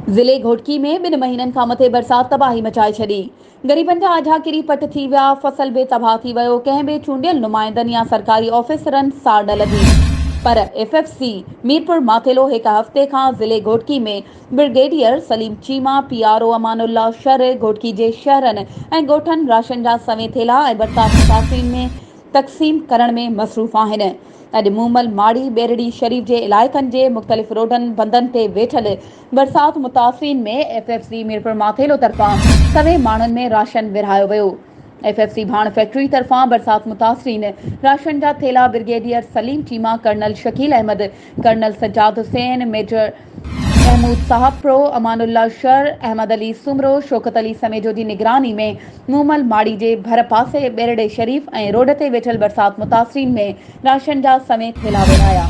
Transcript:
ज़िले घोटकी में 2 महीननि खां मथे बरसात तबाही मचाए छॾी। ग़रीबनि जा आझा किरी पट थी विया, फसल बि तबाह थी वियो। कंहिं बि चूंडियल नुमाइंदनि या सरकारी ऑफिसरनि सार न लधी। पर एफएफसी मीरपुर माथेलो हिकु हफ़्ते खां ज़िले घोटकी में ब्रिगेडियर सलीम चीमा, पीआरओ अमानुल्लाह शर, घोटकी जे शहरनि ऐं ॻोठनि राशन जा सवें थेला ऐं बरसात मुतासिरीन में तक़सीम करण में मसरूफ़ आहिनि। अॼु मूमल, माड़ी, बेरड़ी शरीफ़ जे इलाइक़नि जे मुख़्तलिफ़ रोडनि बंदनि ते वेठल बरसात मुतासिरीन में एफएफसी मीरपुर माथेलो तरफ़ां सवें माण्हुनि में राशन विरहायो वियो। एफएफसी भाण फैक्ट्री तरफ़ां बरसात मुतासिरीन राशन जा थेला brigadier Saleem Cheema, colonel Shakeel Ahmed, colonel Sajjad Hussain, major Mahmood साहबप्रो, अमानुल्लाह शर, अहमद अली सुमरो, शौकत अली समेजो जी निगरानी में मूमल, माड़ी जे भर पासे बेरड़े शरीफ़ ऐं रोड ते वेठल बरसात मुतासिरीन में राशन जा सवें थेला विरहाया।